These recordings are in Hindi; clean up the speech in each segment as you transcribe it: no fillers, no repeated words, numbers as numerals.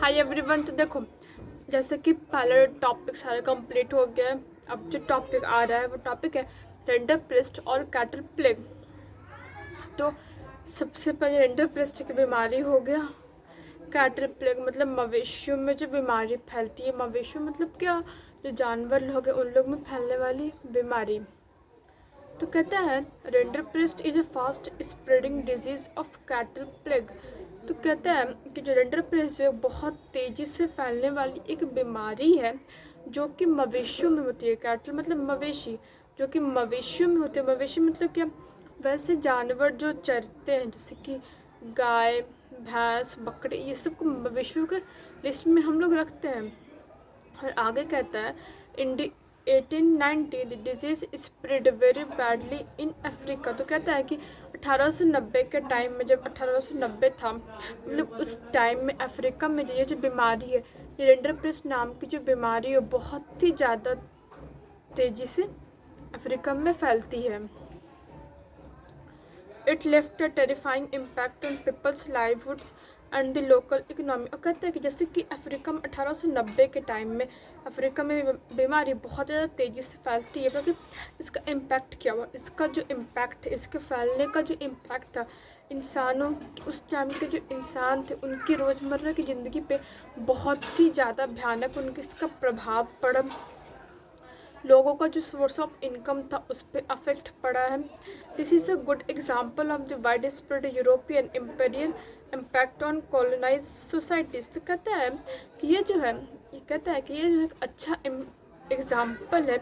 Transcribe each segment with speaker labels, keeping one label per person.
Speaker 1: Hi everyone. तो देखो, जैसे कि पहले टॉपिक सारा कंप्लीट हो गया है। अब जो टॉपिक आ रहा है वो टॉपिक है रेंडरपेस्ट और कैटल प्लेग। तो सबसे पहले रेंडरपेस्ट की बीमारी हो गया। कैटल प्लेग मतलब मवेशियों में जो बीमारी फैलती है। मवेशियों मतलब क्या, जो जानवर लोग हैं उन लोग में फैलने वाली बीमारी। तो कहता है rinderpest is a fast spreading disease of cattle plague. तो कहता है कि जो रेंडरपेस्ट है बहुत तेज़ी से फैलने वाली एक बीमारी है जो कि मवेशियों में होती है। कैटल मतलब मवेशी, जो कि मवेशियों में होते हैं। मवेशी मतलब क्या, वैसे जानवर जो चरते हैं जैसे कि गाय, भैंस, बकरी, ये सब को मवेशियों के लिस्ट में हम लोग रखते हैं। और आगे कहता है इंडी 1890 the disease spread very badly in Africa. तो कहता है कि 1890 के टाइम में, जब 1890 था, मतलब उस टाइम में अफ्रीका में ये जो बीमारी है, ये रेंडरपेस्ट नाम की जो बीमारी है बहुत ही ज़्यादा तेज़ी से अफ्रीका में फैलती है। It left a terrifying impact on people's livelihoods and the local economy. और कहते हैं कि जैसे कि अफ्रीका में 1890 के टाइम में अफ्रीका में बीमारी बहुत ज़्यादा तेज़ी से फैलती है, क्योंकि इसका इम्पैक्ट क्या हुआ, इसका जो इम्पैक्ट है, इसके फैलने का जो इम्पैक्ट था इंसानों, उस टाइम के जो इंसान थे उनकी रोज़मर्रा की ज़िंदगी पे बहुत ही ज़्यादा भयानक उनके इसका प्रभाव पड़ा। लोगों का जो सोर्स ऑफ इनकम था उस पर अफेक्ट पड़ा है। This is a good example of the wide spread European imperial impact on colonise societies. तो कहता है कि ये जो है, ये कहता है कि ये जो एक अच्छा एग्जाम्पल है।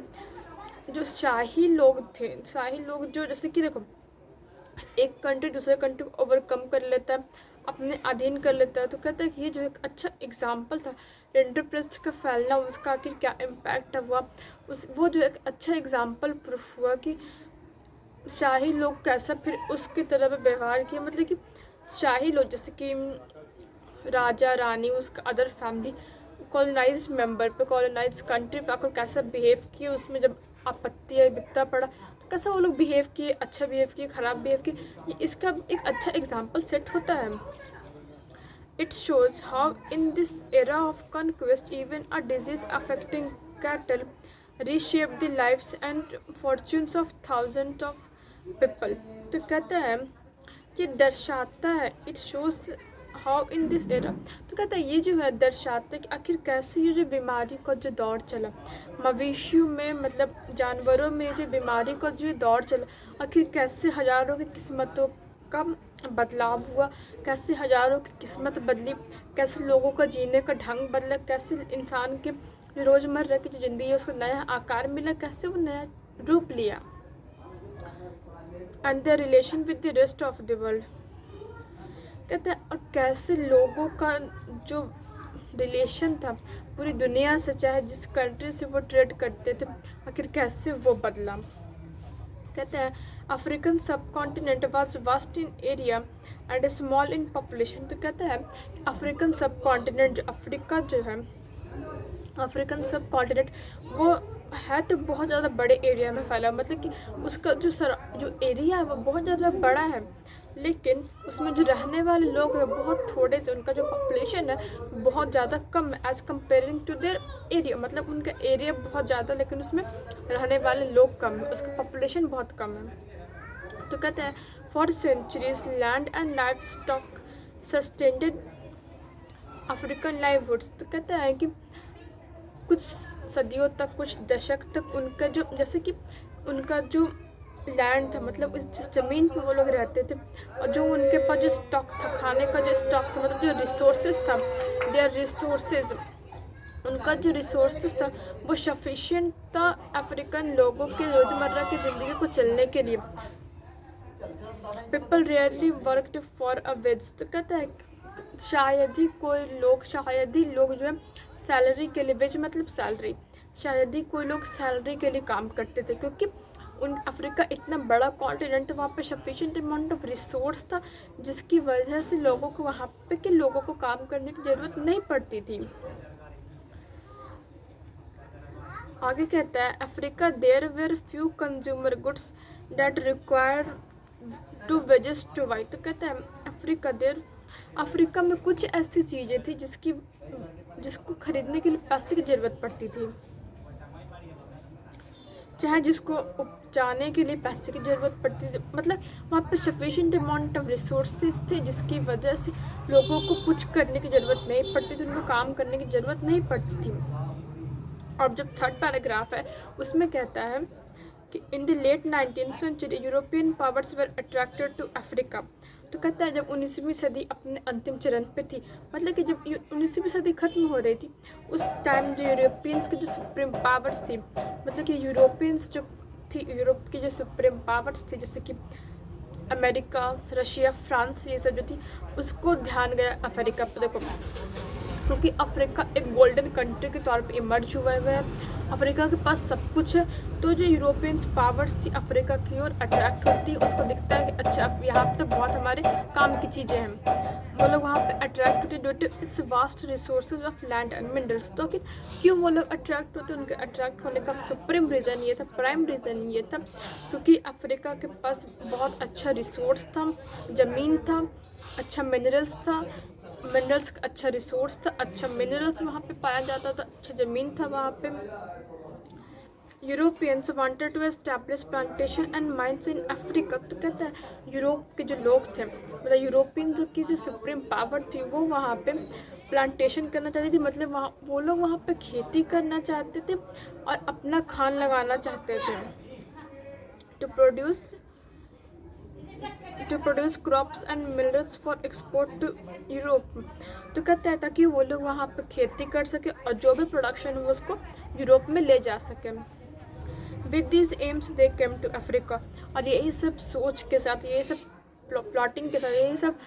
Speaker 1: जो शाही लोग थे, शाही लोग जो जैसे कि देखो, एक कंट्री दूसरे कंट्री को ओवरकम कर लेता है, अपने अधीन कर लेता है। तो कहता है कि ये जो एक अच्छा एग्जाम्पल था रेंडरपेस्ट का फैलना, उसका आखिर क्या इम्पैक्ट हुआ, उस वो जो एक अच्छा एग्जाम्पल प्रूफ हुआ कि शाही लोग कैसा फिर उसकी तरह व्यवहार किया। मतलब कि शाही लोग जैसे कि राजा रानी, उसका अदर फैमिली कॉलोनाइज मेंबर पे, कॉलोनाइज कंट्री पे आकर कैसा बिहेव किए, उसमें जब आपत्ति या विपदा पड़ा तो कैसा वो लोग बिहेव किए, अच्छा बिहेव किए, ख़राब बिहेव किए, ये इसका एक अच्छा एग्जाम्पल सेट होता है। It shows how in this era of conquest even a disease affecting cattle reshaped the lives and fortunes of thousands of people। तो कहता है ये दर्शाता है, it shows how in this era. तो कहता है ये जो है दर्शाता है कि आखिर कैसे ये जो बीमारी का जो दौर चला मवेशियों में, मतलब जानवरों में जो बीमारी का जो दौर चला, आखिर कैसे हज़ारों की किस्मतों का बदलाव हुआ, कैसे हज़ारों की किस्मत बदली, कैसे लोगों का जीने का ढंग बदला, कैसे इंसान के जो रोज़मर्रा की जो ज़िंदगी है उसको नया आकार मिला, कैसे वो नया रूप लिया, and the relation with the rest of the world. कहते हैं और कैसे लोगों का जो रिलेशन था पूरी दुनिया से, चाहे जिस कंट्री से वो ट्रेड करते थे, आखिर कैसे वो बदला। कहते हैं अफ्रीकन सब continent was vast in area and small in population. तो कहता है अफ्रीकन सब कॉन्टिनेंट, जो अफ्रीका जो है, अफ्रीकन सब कॉन्टिनेंट वो है तो बहुत ज़्यादा बड़े एरिया में फैला, मतलब कि उसका जो एरिया है वो बहुत ज़्यादा बड़ा है, लेकिन उसमें जो रहने वाले लोग हैं बहुत थोड़े से, उनका जो पॉपुलेशन है बहुत ज़्यादा कम है as comparing to their area. मतलब उनका एरिया बहुत ज़्यादा लेकिन उसमें रहने वाले लोग कम है, उसका पॉपुलेशन बहुत कम है। तो कहते हैं for centuries land and livestock sustained African livelihoods. तो कहता है कि कुछ सदियों तक, कुछ दशक तक उनका जो, जैसे कि उनका जो लैंड था, मतलब जिस ज़मीन पे वो लोग रहते थे, और जो उनके पास जो स्टॉक था, खाने का जो स्टॉक था, मतलब जो रिसोर्सेज था, देयर रिसोर्सेज, उनका जो रिसोर्सेज था वो सफिशिएंट था अफ्रीकन लोगों के रोज़मर्रा की ज़िंदगी को चलने के लिए। People rarely worked for a wage. तो कहता है शायद ही लोग जो है सैलरी के लिए, वेज मतलब सैलरी, शायद ही कोई लोग सैलरी के लिए काम करते थे, क्योंकि उन अफ्रीका इतना बड़ा कॉन्टिनेंट, वहाँ पे सफिशिएंट अमाउंट ऑफ रिसोर्स था जिसकी वजह से लोगों को वहाँ पे के लोगों को काम करने की ज़रूरत नहीं पड़ती थी। आगे कहता है Africa there were few consumer goods that require to wages to buy. तो कहता है अफ्रीका देयर अफ्रीका में कुछ ऐसी चीज़ें थी जिसको खरीदने के लिए पैसे की ज़रूरत पड़ती थी, चाहे जिसको उपजाने के लिए पैसे की ज़रूरत पड़ती थी। मतलब वहाँ पे सफिशिएंट अमाउंट ऑफ रिसोर्सेज थे, जिसकी वजह से लोगों को कुछ करने की ज़रूरत नहीं पड़ती थी, उनको काम करने की ज़रूरत नहीं पड़ती थी। और जब थर्ड पैराग्राफ है उसमें कहता है कि in the late 19th century European powers were attracted to Africa. तो कहता है जब 19वीं सदी अपने अंतिम चरण पे थी, मतलब कि जब 19वीं सदी खत्म हो रही थी, उस टाइम जो यूरोपियंस की जो सुप्रीम पावर्स थी, मतलब कि यूरोपियंस जो थी, यूरोप की जो सुप्रीम पावर्स थी, जैसे कि अमेरिका, रशिया, फ्रांस, ये सब जो थी, उसको ध्यान गया अफ्रीका पर। देखो, क्योंकि अफ्रीका एक गोल्डन कंट्री के तौर पे इमर्ज हुआ है, अफ्रीका के पास सब कुछ है, तो जो यूरोपियंस पावर्स थी अफ्रीका की ओर अट्रैक्ट होती है, उसको दिखता है कि अच्छा यहाँ पे तो बहुत हमारे काम की चीज़ें हैं, वो लोग वहाँ पे अट्रैक्ट होते due to its vast resources of land and minerals. तो कि क्यों वो लोग अट्रैक्ट होते, उनके अट्रैक्ट होने का सुप्रीम रीज़न ये था, प्राइम रीज़न ये था, क्योंकि अफ्रीका के पास बहुत अच्छा रिसोर्स था, ज़मीन था, अच्छा मिनरल्स था, मिनरल्स का अच्छा रिसोर्स था, अच्छा मिनरल्स वहाँ पे पाया जाता था, अच्छा ज़मीन था वहाँ पे। Europeans wanted to establish plantation and mines in Africa. तो कहता है यूरोप के जो लोग थे, मतलब यूरोपियन की जो सुप्रीम पावर थी, वो वहाँ पे प्लांटेशन करना चाहती थी, मतलब वहाँ वो लोग वहाँ पे खेती करना चाहते थे और अपना खान लगाना चाहते थे to produce crops and minerals for export to Europe. तो कहता है ताकि वो लोग वहाँ पे खेती कर सके और जो भी प्रोडक्शन हो उसको यूरोप में ले जा सके। With this aims they came to Africa. और यही सब सोच के साथ, यही सब प्लॉटिंग के साथ, यही सब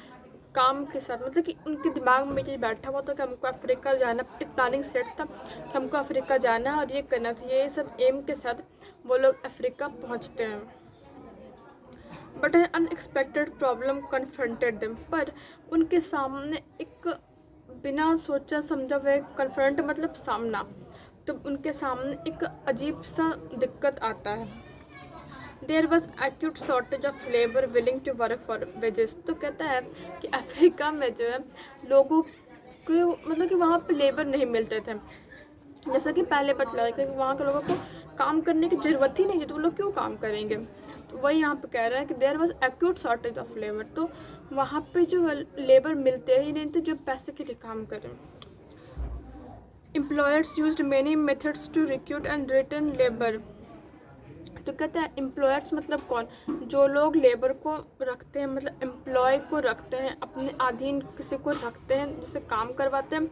Speaker 1: काम के साथ, मतलब कि उनके दिमाग में ये बैठा हुआ था कि हमको अफ्रीका जाना, एक प्लानिंग सेट था कि हमको अफ्रीका जाना है और ये करना था, ये सब एम के साथ वो लोग अफ्रीका पहुँचते हैं। But N unexpected problem confronted them. पर उनके सामने एक बिना सोचा समझा हुआ कन्फ्रंट मतलब सामना, तो उनके सामने एक अजीब सा दिक्कत आता है। There was acute shortage of labour willing to work for wages. तो कहता है कि अफ्रीका में जो है लोगों को, मतलब कि वहाँ पे लेबर नहीं मिलते थे, जैसा कि पहले बतलाया कि वहाँ के लोगों को काम करने की ज़रूरत ही नहीं है, तो वो लोग क्यों काम करेंगे। तो वही यहाँ पे कह रहा है कि there was acute shortage of labour. तो वहाँ पे जो लेबर मिलते ही नहीं थे जो पैसे के लिए काम करें। Employers used many methods to recruit and return labour. तो कहते हैं एम्प्लॉयर्स मतलब कौन, जो लोग लेबर को रखते हैं, मतलब एम्प्लॉय को रखते हैं, अपने अधीन किसी को रखते हैं जिससे काम करवाते हैं,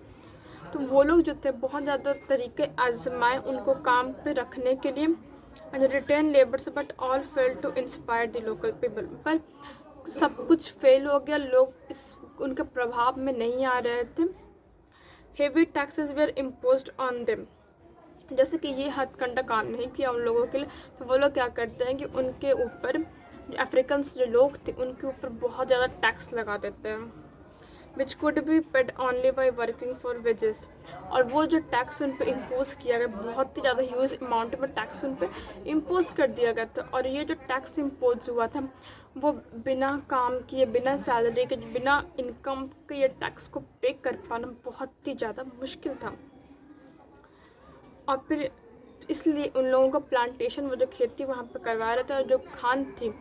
Speaker 1: तो वो लोग जो थे बहुत ज़्यादा तरीके आजमाए उनको काम पे रखने के लिए, and retain labours but all fail to inspire the local people. पर सब कुछ फेल हो गया, लोग इस उनके प्रभाव में नहीं आ रहे थे। Heavy taxes were imposed on them. जैसे कि ये हथकंडा काम नहीं किया उन लोगों के लिए, तो वो लोग क्या करते हैं कि उनके ऊपर, जो अफ्रीकन्स जो लोग थे उनके ऊपर बहुत ज़्यादा टैक्स लगा देते हैं, which could be paid only by working for wages. और वो जो टैक्स उन पर इम्पोज किया गया, बहुत ही ज़्यादा ह्यूज अमाउंट में टैक्स उन पर इम्पोज कर दिया गया था, और ये जो टैक्स इम्पोज हुआ था वो बिना काम किए, बिना सैलरी के, बिना इनकम के ये टैक्स को पे कर पाना बहुत ही ज़्यादा मुश्किल था। और फिर इसलिए उन लोगों को प्लांटेशन, वो जो खेती वहाँ पे करवा रहे थे, और जो खान थी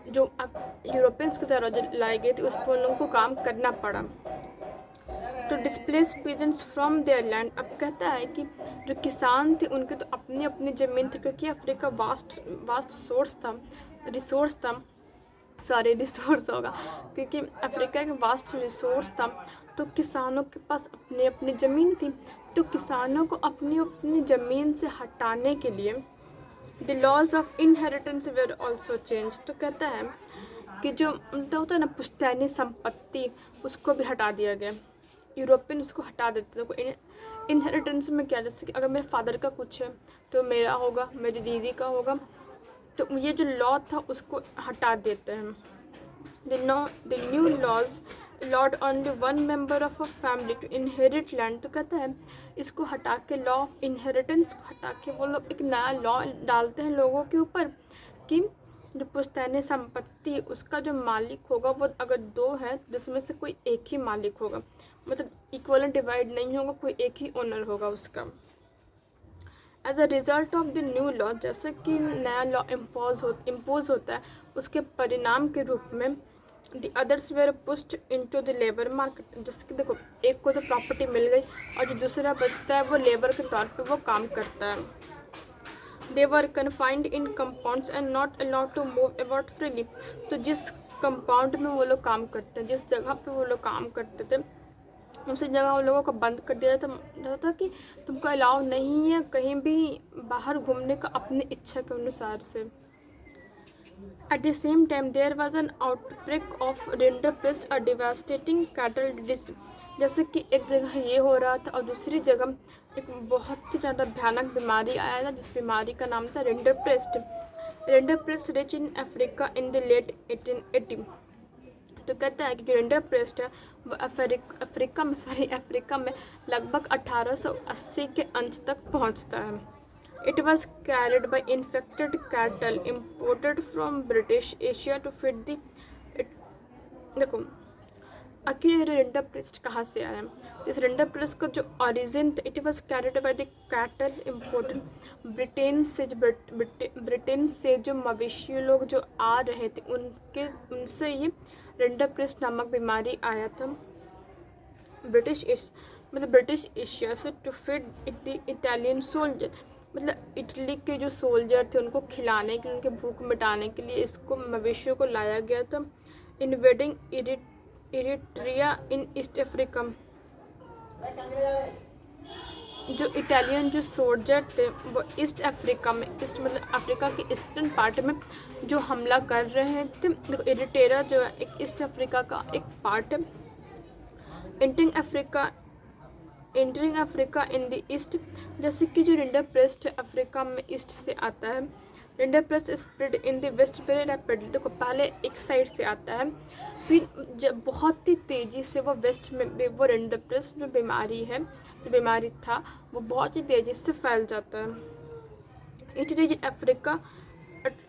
Speaker 1: जो अब यूरोपियंस की तरह जो लाई गई थी, उस पर उन लोगों को काम करना पड़ा to displace peasants from their land. अब कहता है कि जो किसान थे उनके तो अपनी अपनी ज़मीन थी, क्योंकि अफ्रीका वास्ट सोर्स था, रिसोर्स था, सारे रिसोर्स होगा, क्योंकि अफ्रीका का वास्ट रिसोर्स था, तो किसानों के पास अपनी अपनी ज़मीन थी, तो किसानों को अपनी अपनी ज़मीन से हटाने के लिए the laws of inheritance were also change. तो कहता है कि जो मतलब होता है ना पुश्तैनी संपत्ति, उसको भी हटा दिया गया, यूरोपियन उसको हटा देते थे। इनहेरिटेंस में क्या, जैसे कि अगर मेरे फादर का कुछ है तो मेरा होगा, मेरी दीदी का होगा, तो ये जो लॉ था उसको हटा देते हैं। The new laws allowed only one member of a family to inherit land. तो कहता है इसको हटा के, लॉ ऑफ इनहेरिटेंस को हटा के वो लोग एक नया लॉ डालते हैं लोगों के ऊपर कि जो पुश्तैनी संपत्ति है उसका जो मालिक होगा वो अगर दो है तो जिसमें से कोई एक ही मालिक होगा, मतलब इक्वल डिवाइड नहीं होगा, कोई एक ही ओनर होगा उसका। As a result of the new law, जैसे कि नया लॉ इम्पोज होता है, उसके परिणाम के रूप में the others were pushed into the labour market. जैसे कि देखो, एक को तो प्रॉपर्टी मिल गई और जो दूसरा बचता है वो लेबर के तौर पे वो काम करता है। They were confined in compounds and not allowed to move about freely. तो जिस कंपाउंड में वो लोग काम करते हैं, जिस जगह पे वो लोग काम करते थे, उसी जगह उन लोगों को बंद कर दिया जाता था कि तुमको अलाउ नहीं है कहीं भी बाहर घूमने का अपनी इच्छा के अनुसार से। At the same time there was an outbreak of rinderpest, a devastating cattle disease. जैसे कि एक जगह ये हो रहा था और दूसरी जगह एक बहुत ही ज़्यादा भयानक बीमारी आया था, जिस बीमारी का नाम था rinderpest. Rinderpest reach in Africa in the late 1880। तो कहता है कि जो रिंडरपेस्ट है वो अफ्रीका में लगभग 1880 के अंत तक पहुंचता है। It was carried by infected cattle imported from British Asia to feed the. देखो, आखिर रिंडरपेस्ट कहाँ से आया? इस रिंडरपेस्ट का जो ओरिजिन था, it was carried by the cattle imported Britain से जो मवेशी लोग जो आ रहे थे उनसे ये रिंडरपेस्ट नामक बीमारी आया था ब्रिटिश एशिया से, to feed the Italian soldier. मतलब इटली के जो सोल्जर थे उनको खिलाने के लिए, उनके भूख मिटाने के लिए इसको मवेशियों को लाया गया था। इन्वेडिंग इरिट्रिया इन ईस्ट अफ्रीका। जो इटालियन जो सोल्जर थे वो ईस्ट अफ्रीका में, ईस्ट मतलब अफ्रीका के ईस्टर्न पार्ट में जो हमला कर रहे थे। देखो, इरिटेरा जो है एक ईस्ट अफ्रीका का एक पार्ट है। Entering Africa in the east. जैसे कि जो रिंडरपेस्ट अफ्रीका में ईस्ट से आता है, rinderpest spread in the west very rapidly. देखो, पहले एक साइड से आता है, फिर जब बहुत ही तेज़ी से वो वेस्ट में वो रिंडरपेस्ट जो बीमारी था वो बहुत ही तेज़ी से फैल जाता है। It reach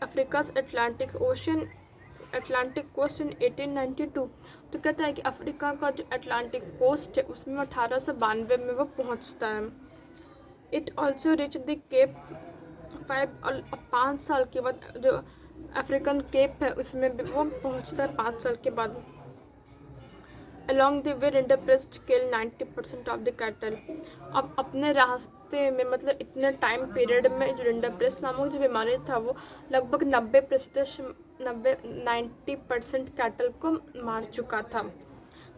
Speaker 1: Africa's Atlantic coast in 1892। तो कहता है कि अफ्रीका का जो अटलांटिक कोस्ट है उसमें 1892 में वो पहुंचता है। It also reach the Cape 5 साल के बाद, जो अफ्रीकन केप है उसमें भी वो पहुंचता है 5 साल के बाद। Along the way rinderpest kill 90% of the cattle. अब अपने रास्ते में, मतलब इतने टाइम पीरियड में जो रिंडरपेस्ट नामक जो बीमारी था वो लगभग 90% कैटल को मार चुका था।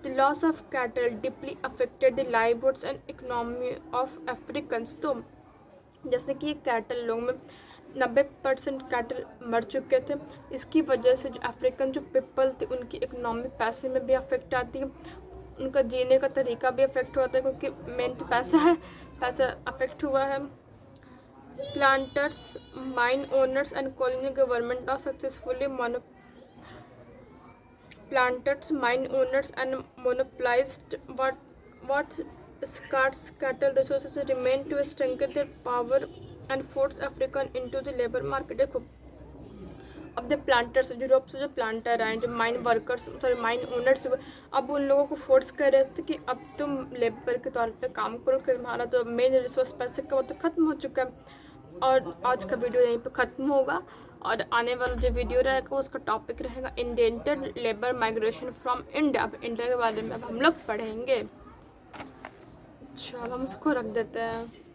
Speaker 1: The loss of cattle deeply affected the livelihoods and economy of Africans. तो जैसे कि कैटल लोग में 90% कैटल मर चुके थे, इसकी वजह से जो अफ्रीकन जो पीपल थे उनकी इकोनॉमी, पैसे में भी अफेक्ट आती है, उनका जीने का तरीका भी अफेक्ट होता है, क्योंकि मेन तो पैसा है, पैसा अफेक्ट हुआ है। Planters, mine owners and colony government are successfully monopolized what scarce cattle resources remain to strengthen their power and force African into the labor market। देखो, अब द प्लांटर्स, यूरोप से जो प्लांटर आए, जो माइन ओनर्स, अब उन लोगों को फोर्स कर रहे थे कि अब तुम लेबर के तौर पे काम करो, कि तुम्हारा तो मेन रिसोर्स पैसे का वो तो ख़त्म हो चुका है। और आज का वीडियो यहीं पे ख़त्म होगा, और आने वाला जो वीडियो रहेगा उसका टॉपिक रहेगा indented labour migration from India. अब इंडिया के बारे में अब हम लोग पढ़ेंगे। अच्छा, अब हम इसको रख देते हैं।